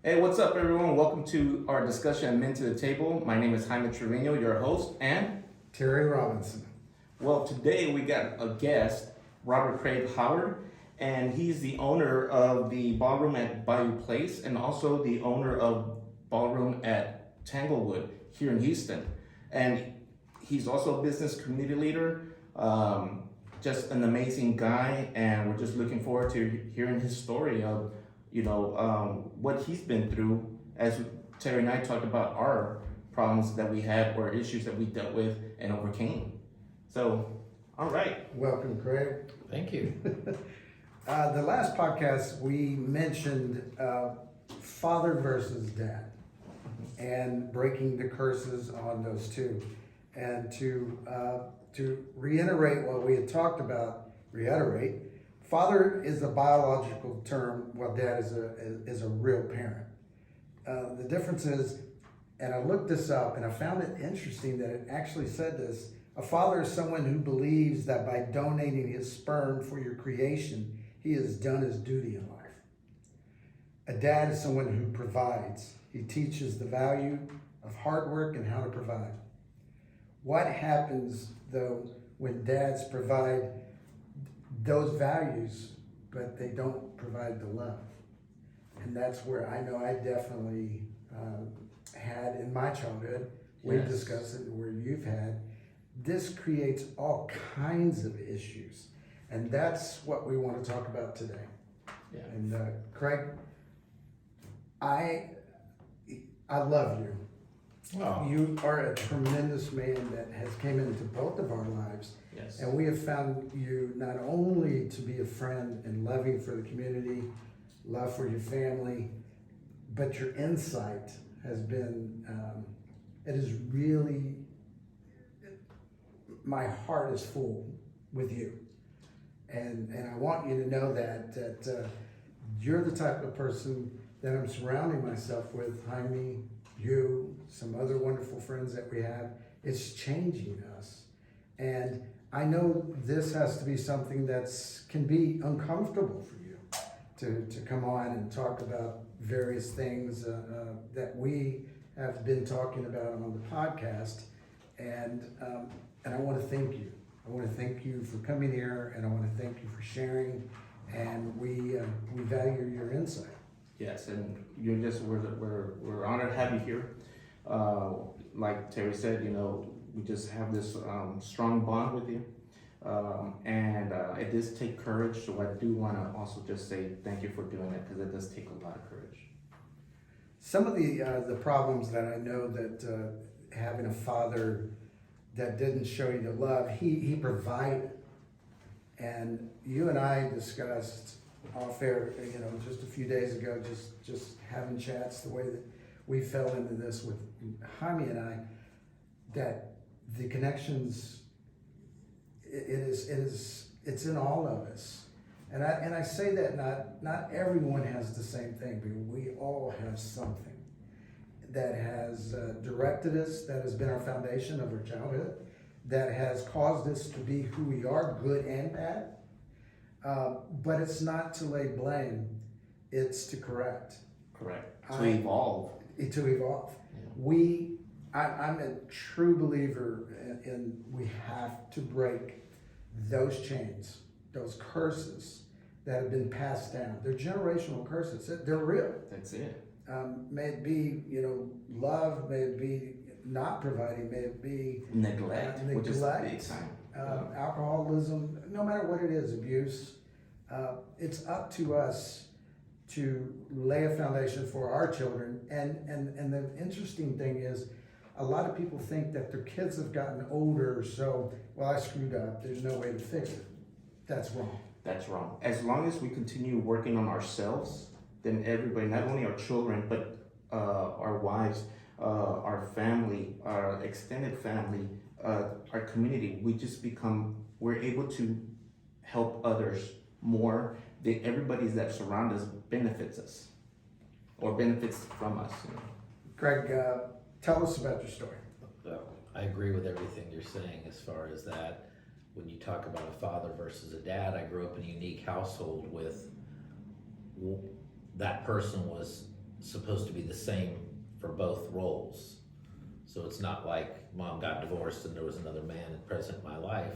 Hey, what's up, everyone? Welcome to our discussion at Men to the Table. My name is Jaime Trevino, your host, and Terry Robinson. well, today we got a guest, Robert Craig Howard, and he's the owner of the Ballroom at Bayou Place and also the owner of Ballroom at Tanglewood here in Houston. And he's also a business community leader, just an amazing guy, and we're just looking forward to hearing his story of what he's been through as Terry and I talked about our problems that we had or issues that we dealt with and overcame. So, all right. Welcome, Craig. Thank you. The last podcast we mentioned father versus dad and breaking the curses on those two. And to reiterate what we had talked about, father is a biological term, while dad is a real parent. The difference is, and I looked this up and I found it interesting that it actually said this: a father is someone who believes that by donating his sperm for your creation, he has done his duty in life. A dad is someone who provides. He teaches the value of hard work and how to provide. What happens, though, when dads provide those values, but they don't provide the love? And that's where I know I definitely had in my childhood. We've Yes. discussed it where you've had. This creates all kinds of issues. And that's what we want to talk about today. Yeah. And Craig, I love you. Oh, You are a tremendous man that has came into both of our lives. Yes. And we have found you not only to be a friend and loving for the community, love for your family, but your insight has been, it is really, my heart is full with you. And I want you to know that you're the type of person that I'm surrounding myself with. Jaime, you, some other wonderful friends that we have. It's changing us. And I know this has to be something that's can be uncomfortable for you to come on and talk about various things that we have been talking about on the podcast. And I want to thank you. I want to thank you for coming here, and I want to thank you for sharing. And we value your insight. Yes, and we're honored to have you here. Like Terry said, we just have this strong bond with you, and it does take courage. So I do want to also just say thank you for doing it, because it does take a lot of courage. Some of the problems that I know that having a father that didn't show you the love, he provided, and you and I discussed off air, just a few days ago, just having chats, the way that we fell into this with Jaime and I, that the connections, it's in all of us. And I say that not everyone has the same thing, but we all have something that has directed us, that has been our foundation of our childhood, that has caused us to be who we are, good and bad. But it's not to lay blame, it's to correct. Correct. To evolve. To evolve. Yeah. I'm a true believer in we have to break those chains, those curses that have been passed down. They're generational curses. They're real. That's it. May it be, love, may it be not providing, may it be Neglect, which is a big sign. alcoholism, no matter what it is, abuse. It's up to us to lay a foundation for our children. And the interesting thing is, a lot of people think that their kids have gotten older, so, well, I screwed up, there's no way to fix it. That's wrong. That's wrong. As long as we continue working on ourselves, then everybody, not only our children, but our wives, our family, our extended family, our community, we're able to help others more. Everybody that surrounds us benefits us, or benefits from us. Greg, tell us about your story. I agree with everything you're saying as far as that. When you talk about a father versus a dad, I grew up in a unique household with that person was supposed to be the same for both roles. So it's not like mom got divorced and there was another man present in my life.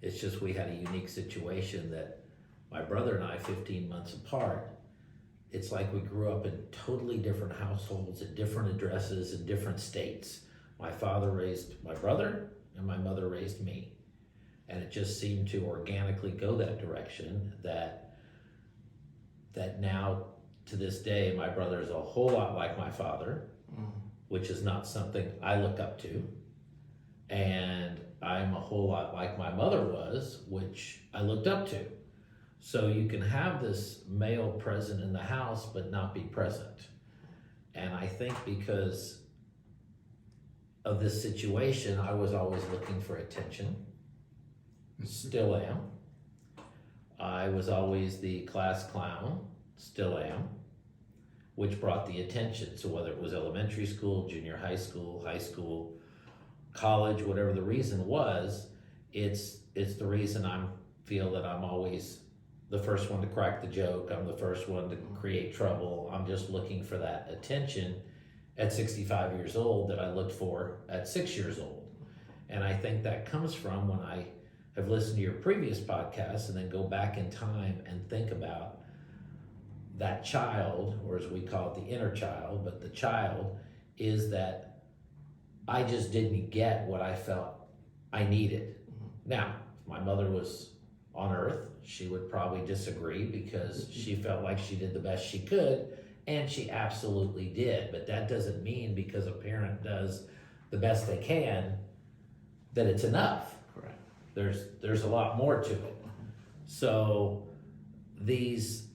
It's just we had a unique situation that my brother and I, 15 months apart, it's like we grew up in totally different households at different addresses in different states. My father raised my brother and my mother raised me. And it just seemed to organically go that direction, that now to this day, my brother is a whole lot like my father, which is not something I look up to. And I'm a whole lot like my mother was, which I looked up to. So you can have this male present in the house, but not be present. And I think because of this situation, I was always looking for attention. Still am. I was always the class clown, still am, which brought the attention. So whether it was elementary school, junior high school, college, whatever the reason was, it's the reason I feel that I'm always the first one to crack the joke. I'm the first one to create trouble. I'm just looking for that attention at 65 years old that I looked for at 6 years old. And I think that comes from when I have listened to your previous podcast and then go back in time and think about that child, or as we call it, the inner child, but the child is that I just didn't get what I felt I needed. Now, if my mother was on earth, she would probably disagree because she felt like she did the best she could, and she absolutely did. But that doesn't mean because a parent does the best they can that it's enough. Correct. There's a lot more to it. So these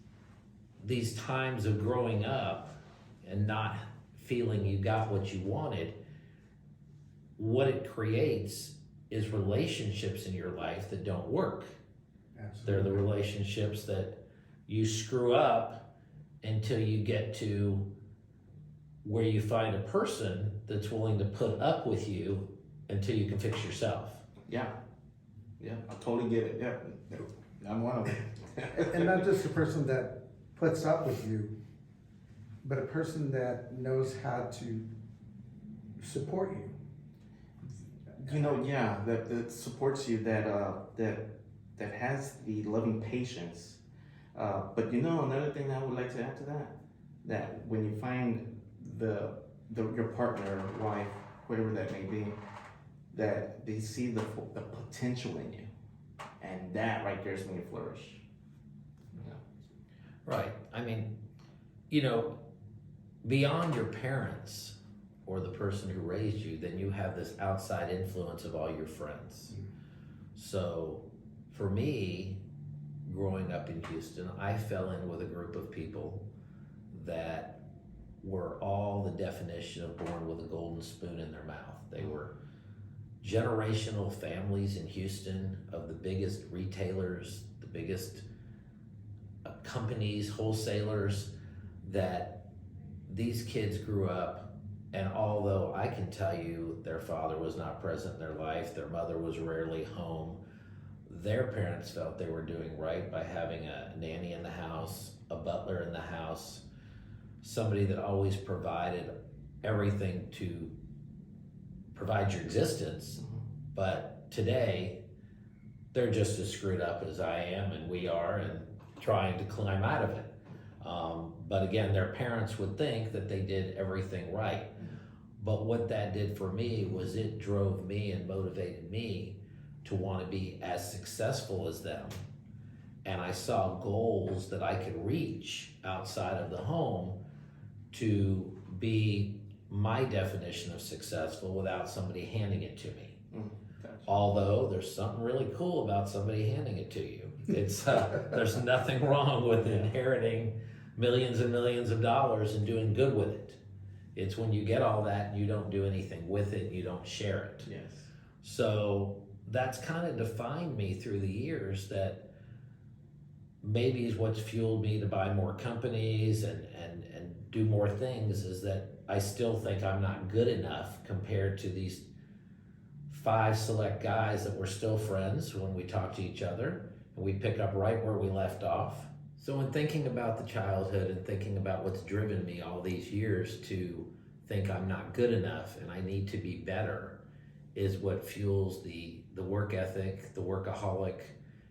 times of growing up and not feeling you got what you wanted, what it creates is relationships in your life that don't work. Absolutely. They're the relationships that you screw up until you get to where you find a person that's willing to put up with you until you can fix yourself. Yeah, I totally get it. Yeah, I'm one of them. And not just a person that puts up with you, but a person that knows how to support you. You know, yeah, that supports you, that has the loving patience. But you know, another thing I would like to add to that when you find your partner, wife, whatever that may be, that they see the potential in you, and that right there is when you flourish. Yeah. Right. I mean, you know, beyond your parents or the person who raised you, then you have this outside influence of all your friends. So for me, growing up in Houston, I fell in with a group of people that were all the definition of born with a golden spoon in their mouth. They were generational families in Houston of the biggest retailers, the biggest companies, wholesalers, that these kids grew up, and although I can tell you their father was not present in their life, their mother was rarely home, their parents felt they were doing right by having a nanny in the house, a butler in the house, somebody that always provided everything to provide your existence. But today, they're just as screwed up as I am and we are, and trying to climb out of it. But again, their parents would think that they did everything right. But what that did for me was it drove me and motivated me to want to be as successful as them. And I saw goals that I could reach outside of the home to be my definition of successful without somebody handing it to me. Although there's something really cool about somebody handing it to you. It's there's nothing wrong with inheriting millions and millions of dollars and doing good with it. It's when you get all that and you don't do anything with it, you don't share it. Yes. So that's kind of defined me through the years, that maybe is what's fueled me to buy more companies and do more things, is that I still think I'm not good enough compared to these 5 select guys that we're still friends when we talk to each other, and we pick up right where we left off. So in thinking about the childhood and thinking about what's driven me all these years to think I'm not good enough and I need to be better is what fuels the work ethic, the workaholic,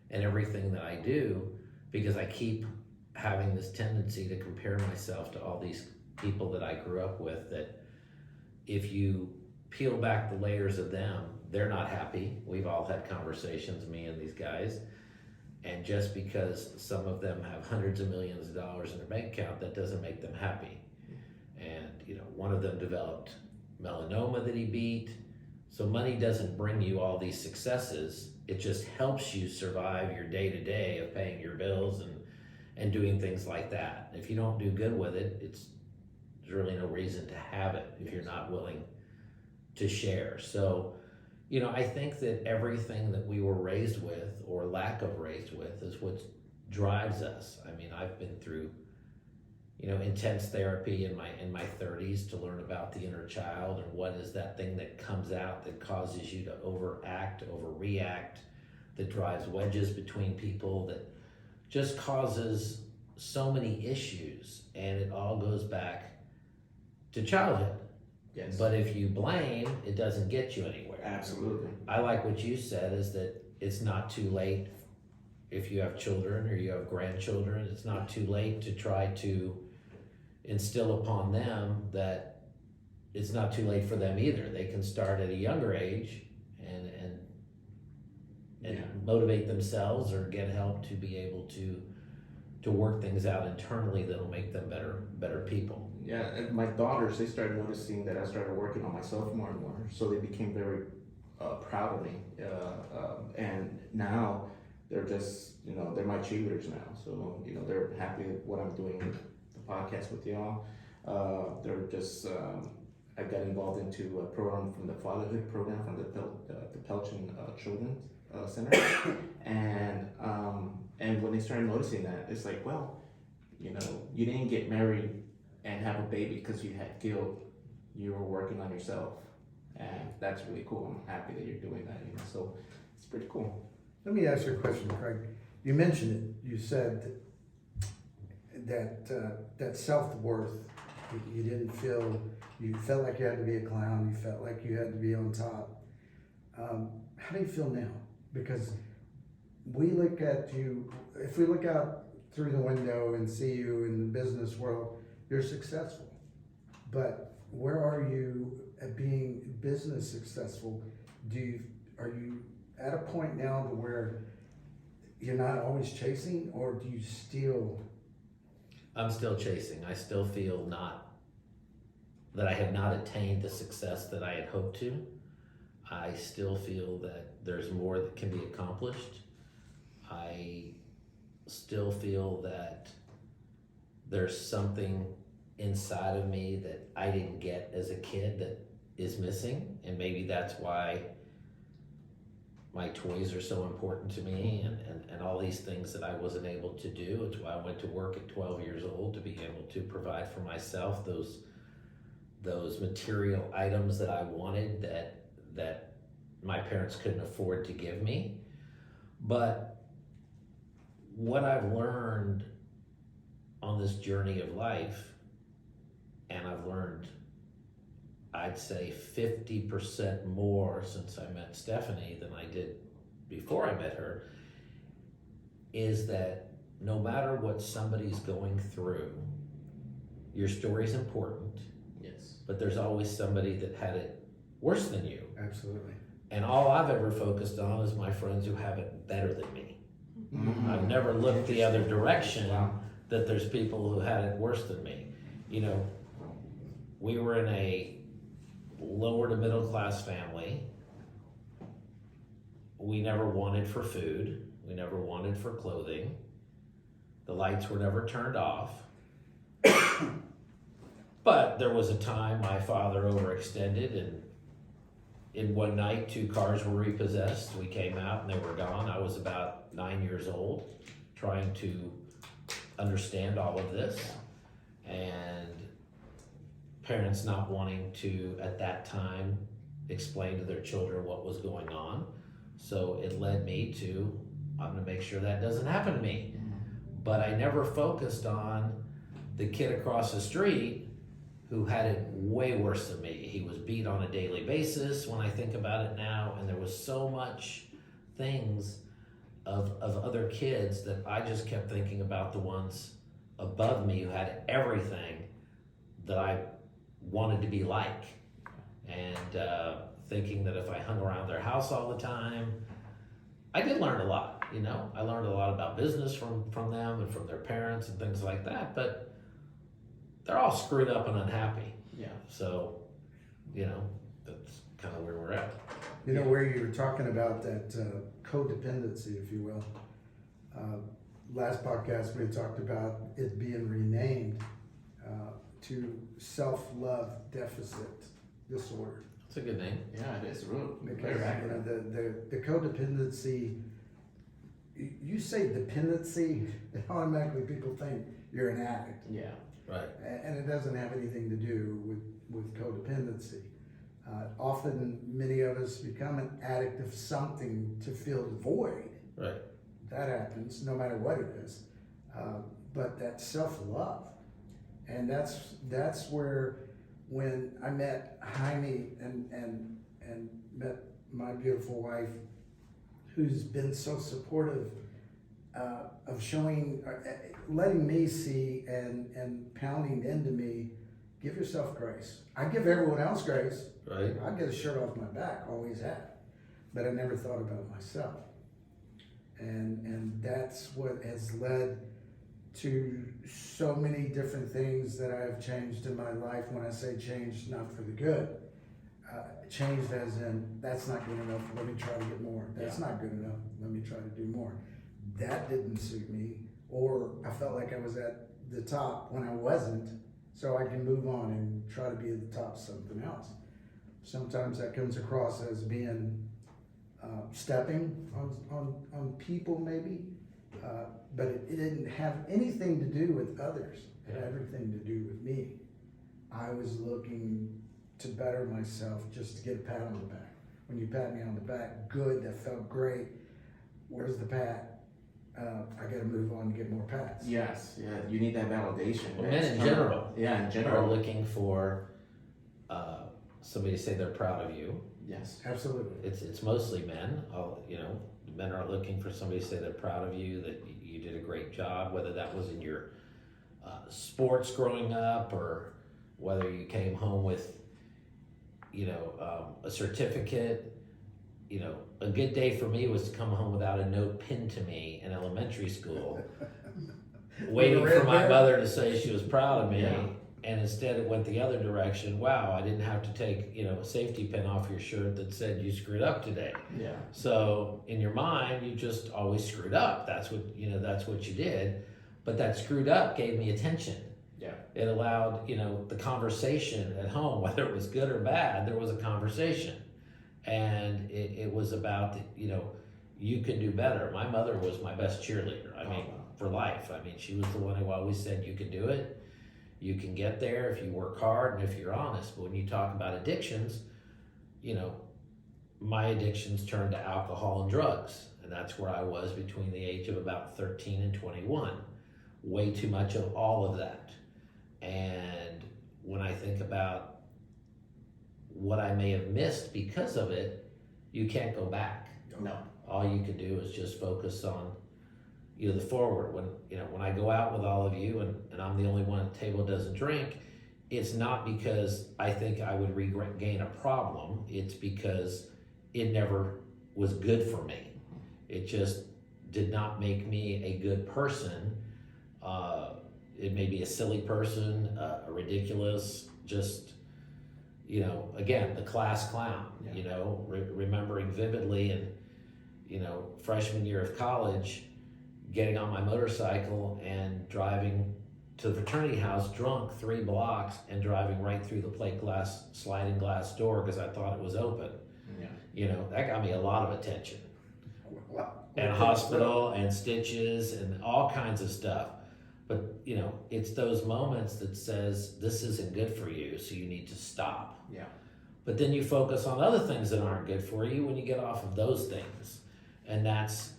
and everything that I do, because I keep having this tendency to compare myself to all these people that I grew up with, that if you peel back the layers of them, they're not happy. We've all had conversations, me and these guys, and just because some of them have hundreds of millions of dollars in their bank account, that doesn't make them happy. And one of them developed melanoma that he beat. So money doesn't bring you all these successes. It just helps you survive your day-to-day of paying your bills and doing things like that. If you don't do good with it, there's really no reason to have it if you're not willing to share. So, I think that everything that we were raised with, or lack of raised with, is what drives us. I mean, I've been through, intense therapy in my 30s to learn about the inner child and what is that thing that comes out that causes you to overact, overreact, that drives wedges between people, that just causes so many issues, and it all goes back to childhood. Yes. But if you blame, it doesn't get you anywhere. Absolutely. I like what you said, is that it's not too late if you have children or you have grandchildren. It's not too late to try to instill upon them that it's not too late for them either. They can start at a younger age and motivate themselves or get help to be able to work things out internally that'll make them better people. Yeah, and my daughters, they started noticing that I started working on myself more and more, so they became very proud of me. And now they're just, they're my cheerleaders now. So, they're happy with what I'm doing with the podcast with y'all. They're just, I got involved into a program from the fatherhood program from the Pelchin Children's Center. And when they started noticing that, it's like, well, you didn't get married and have a baby because you had guilt. You were working on yourself, and that's really cool. I'm happy that you're doing that. So it's pretty cool. Let me ask you a question, Craig. You mentioned it. You said that self-worth. You didn't feel. You felt like you had to be a clown. You felt like you had to be on top. How do you feel now? Because we look at you. If we look out through the window and see you in the business world, you're successful. But where are you at being business successful? Are you at a point now to where you're not always chasing, or do you still? I'm still chasing. I still feel that I have not attained the success that I had hoped to. I still feel that there's more that can be accomplished. I still feel that there's something inside of me that I didn't get as a kid that is missing, and maybe that's why my toys are so important to me, and all these things that I wasn't able to do. It's why I went to work at 12 years old, to be able to provide for myself those material items that I wanted that my parents couldn't afford to give me. But what I've learned on this journey of life, and I've learned, I'd say 50% more since I met Stephanie than I did before I met her, is that no matter what somebody's going through, your story's important. Yes. But there's always somebody that had it worse than you. Absolutely. And all I've ever focused on is my friends who have it better than me. Mm-hmm. I've never looked the other direction. Wow. That there's people who had it worse than me. We were in a lower to middle class family. We never wanted for food. We never wanted for clothing. The lights were never turned off. But there was a time my father overextended, and in one night 2 cars were repossessed. We came out and they were gone. I was about 9 years old, trying to understand all of this, and parents not wanting to at that time explain to their children what was going on. So it led me to, I'm gonna make sure that doesn't happen to me. but I never focused on the kid across the street who had it way worse than me. He was beat on a daily basis when I think about it now, and there was so much things of other kids that I just kept thinking about the ones above me who had everything that I wanted to be like. And thinking that if I hung around their house all the time, I did learn a lot, you know. I learned a lot about business from them and from their parents and things like that, but they're all screwed up and unhappy. Yeah. So, you know, that's kind of where we're at. You know, where you were talking about that codependency, if you will. Last podcast, we had talked about it being renamed to self-love deficit disorder. It's a good name. Yeah, it is really Because very you accurate. know, the codependency, you say dependency, and automatically people think you're an addict. Yeah. Right. And it doesn't have anything to do with codependency. Often, many of us become an addict of something to fill the void. Right. That happens no matter what it is. But that self-love, and that's where, when I met Jaime and met my beautiful wife, who's been so supportive of showing, letting me see and pounding into me, give yourself grace. I give everyone else grace. Right. I get a shirt off my back, always have, but I never thought about myself. And that's what has led to so many different things that I've changed in my life. When I say changed, not for the good, changed as in, that's not good enough, let me try to get more. That's not good enough, let me try to do more. That didn't suit me, or I felt like I was at the top when I wasn't, so I can move on and try to be at the top of something else. Sometimes that comes across as being stepping on people maybe, but it didn't have anything to do with others. It had everything to do with me. I was looking to better myself just to get a pat on the back. When you pat me on the back, good, that felt great. Where's the pat? I gotta move on to get more pats. Yes. Yeah. You need that validation. Well, men in general. Yeah, in Are general. looking for somebody to say they're proud of you. Yes. Absolutely. It's mostly men. You know, men are looking for somebody to say they're proud of you, that you did a great job, whether that was in your sports growing up, or whether you came home with, you know, a certificate. You know, a good day for me was to come home without a note pinned to me in elementary school, waiting for my mother to say she was proud of me. Yeah. And instead it went the other direction. Wow, I didn't have to take, you know, a safety pin off your shirt that said you screwed up today. Yeah. So in your mind, you just always screwed up. That's what, you know, that's what you did. But that screwed up gave me attention. Yeah. It allowed, you know, the conversation at home, whether it was good or bad, there was a conversation. And it was about, you know, you can do better. My mother was my best cheerleader. I mean, for life. I mean, she was the one who always said, you can do it. You can get there if you work hard and if you're honest. But when you talk about addictions, you know, my addictions turned to alcohol and drugs. And that's where I was between the age of about 13 and 21. Way too much of all of that. And when I think about what I may have missed because of it, you can't go back. No. All you can do is just focus on, you know, the forward. When I go out with all of you and I'm the only one at the table who doesn't drink, it's not because I think I would regain a problem. It's because it never was good for me. It just did not make me a good person. It may be a silly person, a ridiculous, just, you know, again, the class clown, you know, remembering vividly in, you know, freshman year of college, getting on my motorcycle and driving to the fraternity house drunk 3 blocks and driving right through the plate glass, sliding glass door because I thought it was open. Yeah. You know, that got me a lot of attention. And hospital and stitches and all kinds of stuff. But, you know, it's those moments that says, this isn't good for you, so you need to stop. Yeah. But then you focus on other things that aren't good for you when you get off of those things. And that's,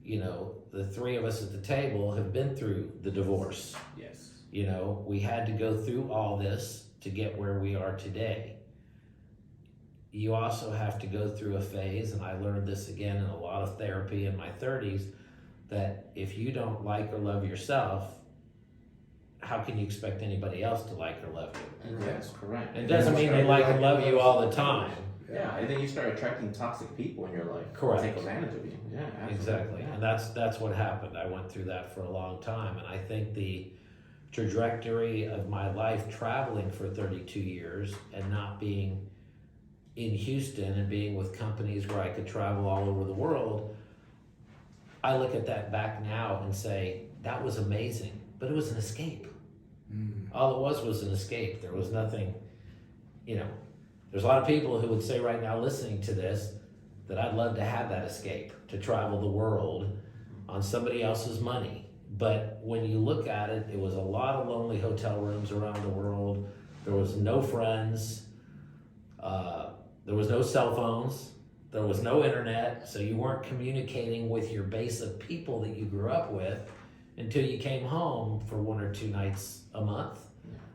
you know, the three of us at the table have been through the divorce. Yes. You know, we had to go through all this to get where we are today. You also have to go through a phase, and I learned this again in a lot of therapy in my 30s, that if you don't like or love yourself, how can you expect anybody else to like or love you? Yes, correct. It doesn't mean they like and love you all the time. Yeah, and then you start attracting toxic people in your life. Correct. Take advantage of you. Yeah, absolutely. Exactly, Yeah. and that's what happened. I went through that for a long time, and I think the trajectory of my life traveling for 32 years and not being in Houston and being with companies where I could travel all over the world, I look at that back now and say, that was amazing, but it was an escape. All it was an escape. There was nothing, you know, there's a lot of people who would say right now listening to this that I'd love to have that escape, to travel the world on somebody else's money. But when you look at it, it was a lot of lonely hotel rooms around the world. There was no friends. There was no cell phones. There was no internet. So you weren't communicating with your base of people that you grew up with until you came home for 1 or 2 nights a month.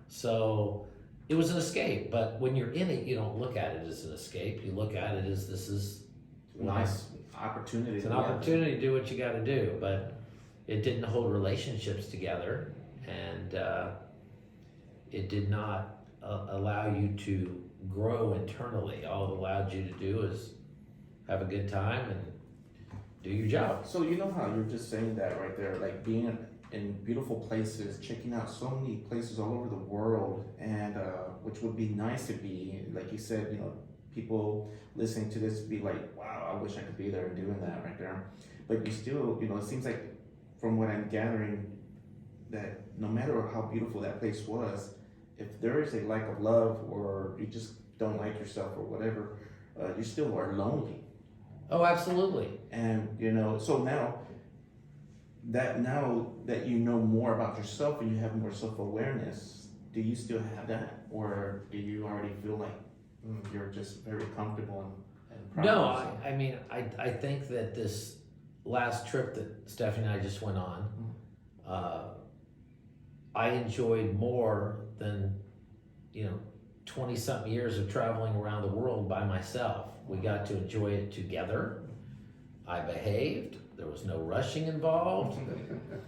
So it was an escape. But when you're in it, you don't look at it as an escape. You look at it as this is Nice opportunity. It's an opportunity to do what you got to do, but it didn't hold relationships together, and it did not allow you to grow internally. All it allowed you to do is have a good time and do your job. So you know how you're just saying that right there, like being in beautiful places, checking out so many places all over the world, and which would be nice to be, like you said, you know, people listening to this be like, wow, I wish I could be there and doing that right there. But you still, you know, it seems like from what I'm gathering that no matter how beautiful that place was, if there is a lack of love or you just don't like yourself or whatever, you still are lonely. Oh, absolutely. And, you know, so now that you know more about yourself and you have more self-awareness, do you still have that? Or do you already feel like you're just very comfortable and proud No, of yourself? I mean, I think that this last trip that Stephanie and I just went on, I enjoyed more than, 20-something years of traveling around the world by myself. We got to enjoy it together. I behaved. There was no rushing involved.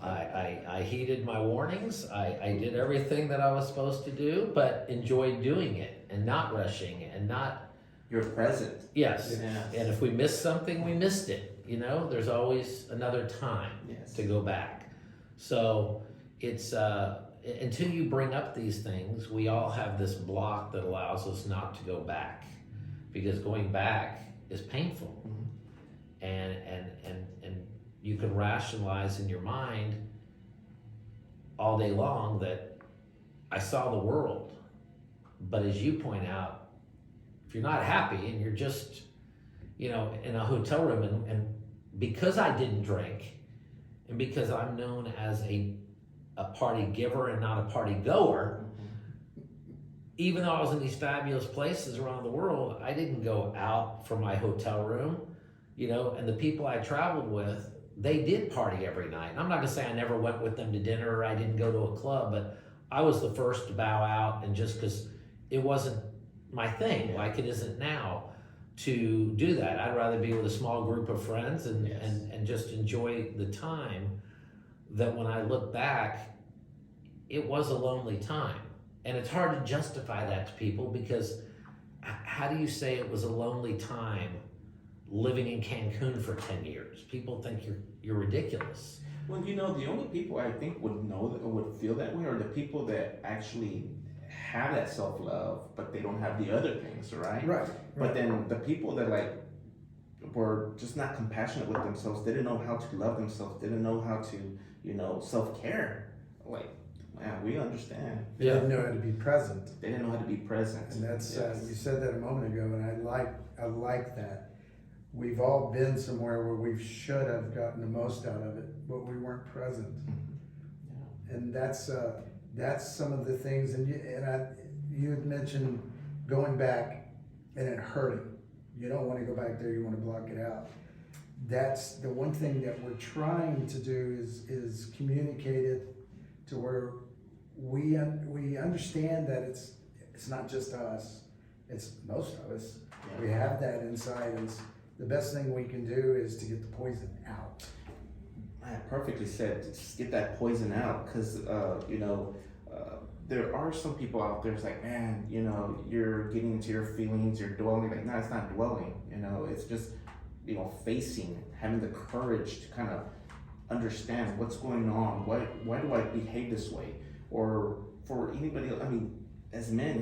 I heeded my warnings. I did everything that I was supposed to do, but enjoyed doing it and not rushing and not. You're present. Yes. Yes. And if we missed something, we missed it. There's always another time Yes. to go back. So it's until you bring up these things, we all have this block that allows us not to go back, because going back is painful. And you can rationalize in your mind all day long that I saw the world. But as you point out, if you're not happy and you're just, in a hotel room, and because I didn't drink, and because I'm known as a party giver and not a party goer, even though I was in these fabulous places around the world, I didn't go out from my hotel room, and the people I traveled with, they did party every night. And I'm not gonna say I never went with them to dinner or I didn't go to a club, but I was the first to bow out, and just because it wasn't my thing, like it isn't now, to do that. I'd rather be with a small group of friends and just enjoy the time. That when I look back, it was a lonely time. And it's hard to justify that to people, because how do you say it was a lonely time living in Cancun for 10 years? People think you're ridiculous. Well, the only people I think would know that or would feel that way are the people that actually have that self-love, but they don't have the other things, right? Right. But then the people that were just not compassionate with themselves, they didn't know how to love themselves, they didn't know how to, self-care. Man, we understand. They didn't know how to be present. They didn't know how to be present. And that's, Yes. you said that a moment ago, and I like that. We've all been somewhere where we should have gotten the most out of it, but we weren't present. And that's some of the things, and you had mentioned going back and it hurting. You don't want to go back there, you want to block it out. that's the one thing that we're trying to do is communicate it to where we understand that it's not just us, it's most of us. We have that inside, and the best thing we can do is to get the poison out. Perfectly said. Just get that poison out, because there are some people out there. It's like, man, you're getting into your feelings, you're dwelling. Like, no, it's not dwelling. It's just facing, having the courage to kind of understand what's going on. Why do I behave this way? Or for anybody else, I mean, as men,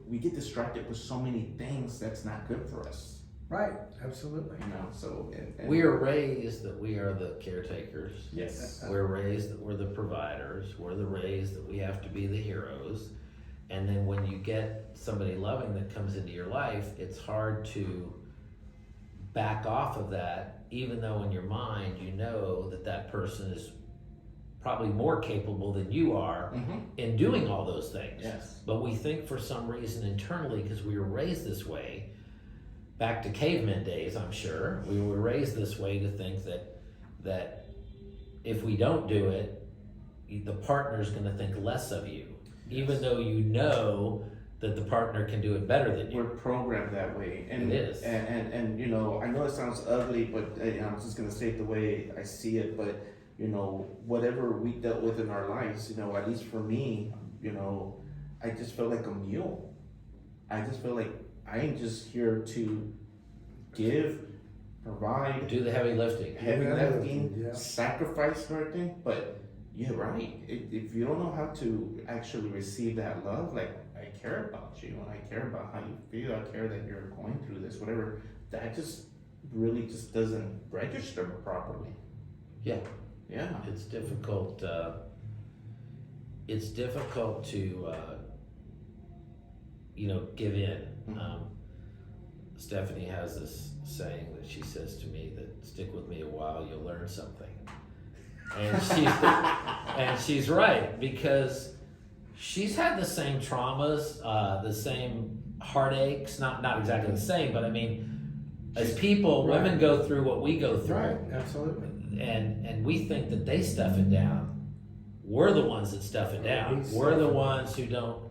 we get distracted with so many things that's not good for us. Right, absolutely. So and We are raised that we are the caretakers. yes, We're raised that we're the providers. We're raised that we have to be the heroes. And then when you get somebody loving that comes into your life, it's hard to back off of that, even though in your mind you know that person is probably more capable than you are in doing all those things. Yes. But we think for some reason internally, because we were raised this way, back to caveman days, I'm sure, we were raised this way to think that if we don't do it, the partner's going to think less of you, even though you know that the partner can do it better than you. We're programmed that way, and It is. And I know it sounds ugly, but I'm just gonna say it the way I see it. But whatever we dealt with in our lives, at least for me, I just felt like a mule. I just feel like I ain't just here to give, provide, Do the heavy lifting. sacrifice for everything. But you're right. If you don't know how to actually receive that love, like, I care about you, and I care about how you feel, I care that you're going through this, whatever, that just really just doesn't register properly. Yeah. Yeah. It's difficult. It's difficult to, give in. Stephanie has this saying that she says to me that stick with me a while, you'll learn something. And she's right, because she's had the same traumas, the same heartaches, not exactly the same, but I mean, as people, Right. women go through what we go through. Right, absolutely. And we think that they stuff it down. We're the ones that stuff it down. We're the ones who don't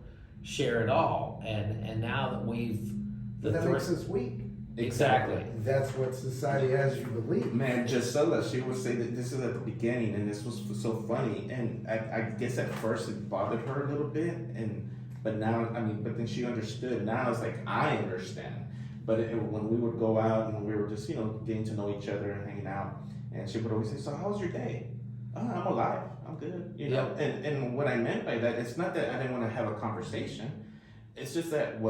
share it all. And now that we've That makes us weak. Exactly. That's what society has you believe. Man, Gisela, she would say that this is at the beginning, and this was so funny. And I guess at first it bothered her a little bit, but now, but then she understood. Now it's like, I understand. But when we would go out and we were just, getting to know each other and hanging out, and she would always say, so how was your day? Oh, I'm alive. I'm good. Yep. And what I meant by that, it's not that I didn't want to have a conversation. It's just that,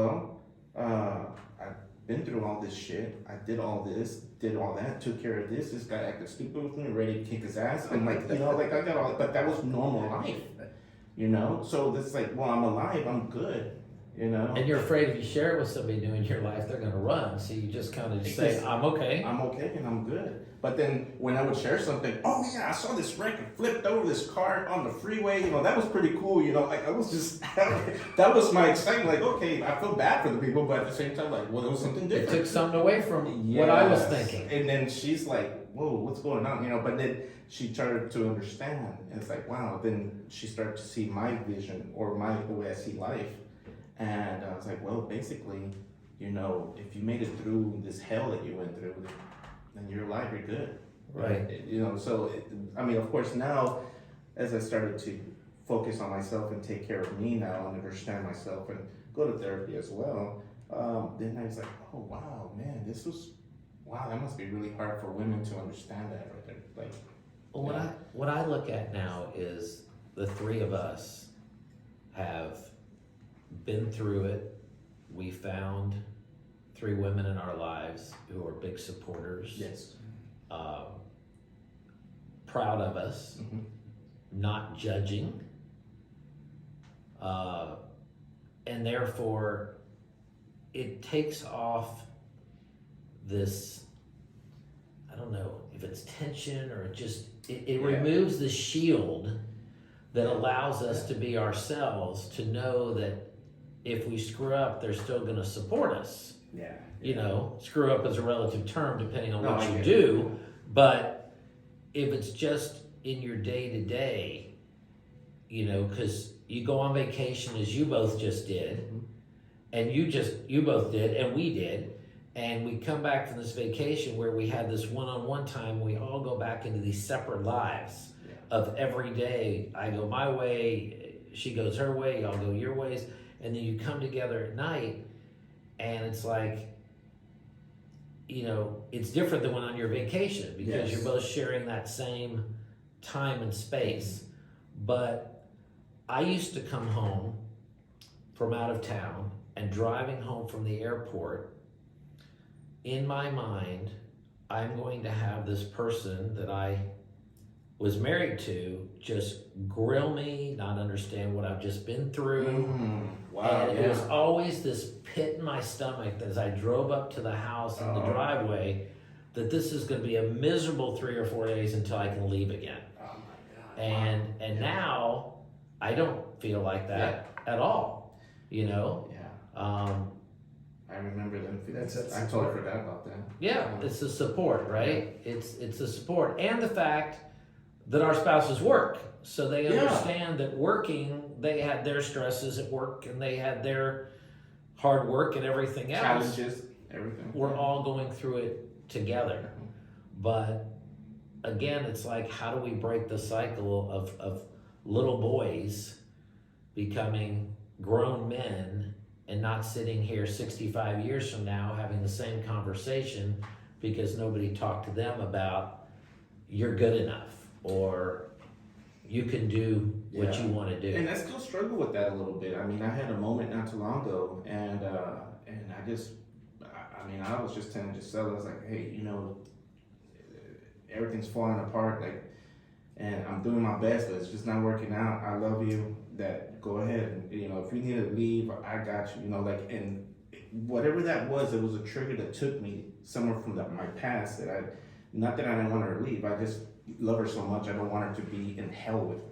I've been through all this shit. I did all this, did all that, took care of this. This guy acted stupid with me, ready to kick his ass. I'm like, I got all, but that was normal life, So this is like, well, I'm alive. I'm good, And you're afraid if you share it with somebody new in your life, they're going to run. So you just kind of say, I'm okay. I'm okay and I'm good. But then when I would share something, oh yeah, I saw this wreck and flipped over this car on the freeway. That was pretty cool. Like I was just, that was my excitement. Like, okay, I feel bad for the people, but at the same time, like, well, it was something It different. took something away from what I was thinking. And then she's like, whoa, what's going on? But then she started to understand. And it's like, wow. Then she started to see my vision or the way I see life. And I was like, well, basically, if you made it through this hell that you went through, then you're alive, you're good. Right. So, of course, now, as I started to focus on myself and take care of me now and understand myself and go to therapy as well, then I was like, oh, wow, man, that must be really hard for women to understand that right there. Like, Well, what I look at now is the three of us have been through it. We found 3 women in our lives who are big supporters. yes. Proud of us, not judging. And therefore, it takes off this, I don't know if it's tension or it removes the shield that allows us to be ourselves, to know that if we screw up, they're still going to support us. Yeah. You know, screw up is a relative term depending on No, what I you get do. But if it's just in your day to day, you know, because you go on vacation as you both just did, and you both did, and we did, and we come back from this vacation where we had this one-on-one time. We all go back into these separate lives of every day. I go my way, she goes her way, y'all go your ways, and then you come together at night, and it's like, you know, it's different than when on your vacation because you're both sharing that same time and space. But I used to come home from out of town, and driving home from the airport, in my mind, I'm going to have this person that I was married to just grill me, not understand what I've just been through. Wow, And it was always this pit in my stomach as I drove up to the house in the driveway that this is going to be a miserable 3 or 4 days until I can leave again. Oh my God. And now I don't feel like that at all, you know? I remember them feelings. That's I totally forgot about that. Yeah, it's the support, right? It's the support and the fact that our spouses work, so they understand that working, they had their stresses at work and they had their hard work and everything else. Challenges, everything. We're all going through it together. But again, it's like, how do we break the cycle of little boys becoming grown men and not sitting here 65 years from now having the same conversation because nobody talked to them about you're good enough or you can do what you want to do. And I still struggle with that a little bit. I mean, I had a moment not too long ago, and I was just telling Giselle, I was like, hey, you know, everything's falling apart, like, and I'm doing my best, but it's just not working out. I love you. That go ahead, and you know, if you need to leave, I got you. You know, like, and whatever that was, it was a trigger that took me somewhere from my past. Not that I didn't want her to leave. I just love her so much. I don't want her to be in hell with me.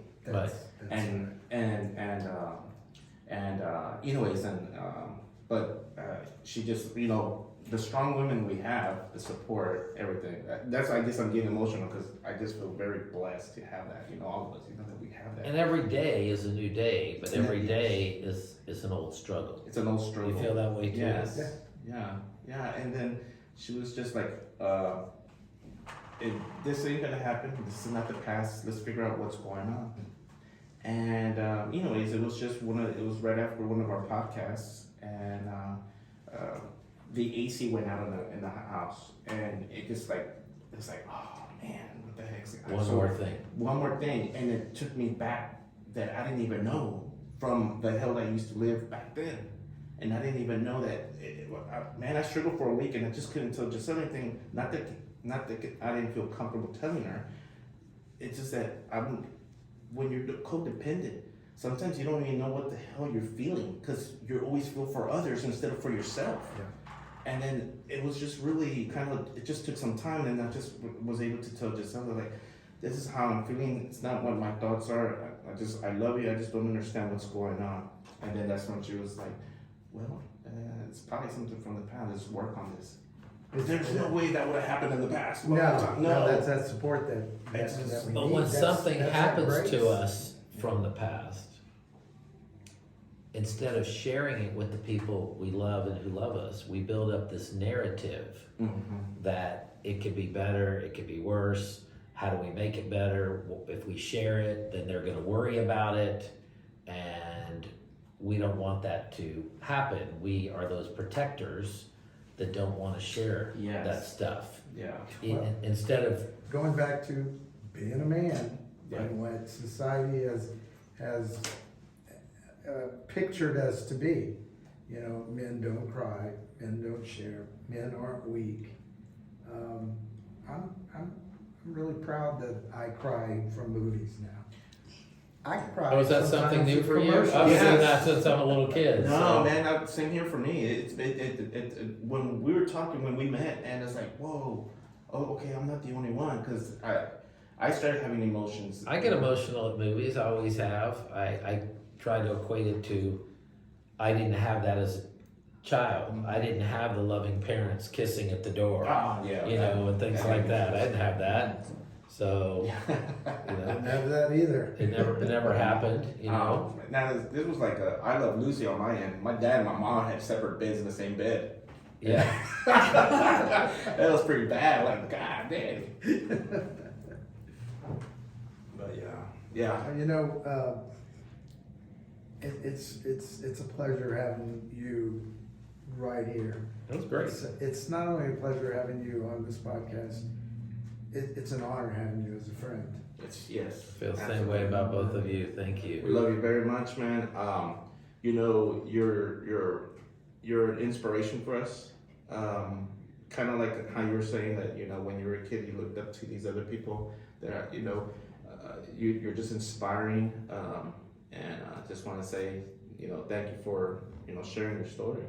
She just, you know, the strong women we have, the support, everything. That's, I guess I'm getting emotional because I just feel very blessed to have that, you know, all of us, you know, that we have that. And every day is a new day, but every day is an old struggle. It's an old struggle. You feel that way too? Yes. Yeah. And then she was just like, this ain't gonna happen. This is not the past. Let's figure out what's going on. And anyways, it was right after one of our podcasts, and the AC went out in the house, and it's like, oh man, what the heck? One more thing, and it took me back that I didn't even know from the hell I used to live back then, and I didn't even know that. I struggled for a week, and I just couldn't tell just anything. Not that I didn't feel comfortable telling her. It's just that when you're codependent, sometimes you don't even know what the hell you're feeling because you always feel for others instead of for yourself. Yeah. And then it was just really it just took some time, and I just was able to tell Giselle, like, this is how I'm feeling. It's not what my thoughts are. I love you. I just don't understand what's going on. And then that's when she was like, well, it's probably something from the past. Let's work on this. There's no way that would have happened in the past. No, that's that support that we But need. when something happens grace. to us from the past, instead of sharing it with the people we love and who love us, we build up this narrative that it could be better, it could be worse. How do we make it better? If we share it, then they're going to worry about it, and we don't want that to happen. We are those protectors that don't want to share that stuff. Yeah. Instead of going back to being a man, and what society has pictured us to be. You know, men don't cry, men don't share, men aren't weak. I'm really proud that I cry from movies now. I cry. Oh, is that something new for you? I've commercials. seen that since I'm a little kid. No, man, same here for me. When we were talking, when we met, and it's like, whoa, oh, okay, I'm not the only one, because I started having emotions. I get emotional at movies, I always have. I try to equate it to, I didn't have that as child. I didn't have the loving parents kissing at the door, Yeah. you know, and things like that. I didn't have that. So, you Didn't know, have that either. it never happened, you know. Now this was like a I Love Lucy on my end. My dad and my mom had separate beds in the same bed. Yeah. That was pretty bad. Like, God dang. But yeah. You know, it's a pleasure having you right here. It was great. It's not only a pleasure having you on this podcast, it's an honor having you as a friend. Yes. Feel the same way about both of you. Thank We you. love you very much, man. You know, you're an inspiration for us. Kind of like how you were saying that, you know, when you were a kid, you looked up to these other people that, you know, you're just inspiring. And I just want to say, you know, thank you for, you know, sharing your story.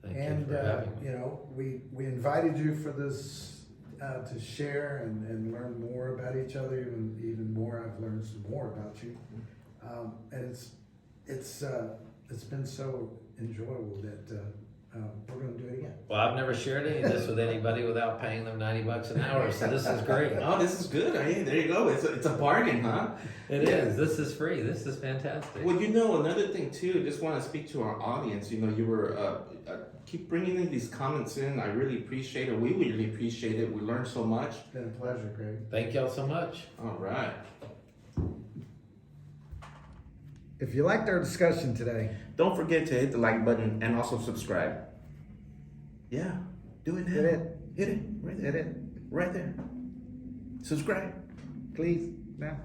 Thank And you for having me. you know, we invited you for this to share and learn more about each other. Even more, I've learned some more about you, and it's been so enjoyable that we're going to do it again. Well, I've never shared any of this with anybody without paying them $90 an hour, so this is great. Oh, this is good. Hey, there you go. It's a bargain, huh? It is. This is free. This is fantastic. Well, you know, another thing too, just want to speak to our audience. You know, you were keep bringing in these comments in. I really appreciate it. We really appreciate it. We learned so much. It's been a pleasure, Craig. Thank y'all so much. All right. If you liked our discussion today, Don't forget to hit the like button and also subscribe. Yeah, do it now. hit it, Hit it right there. hit it, Right there. Subscribe. please, now.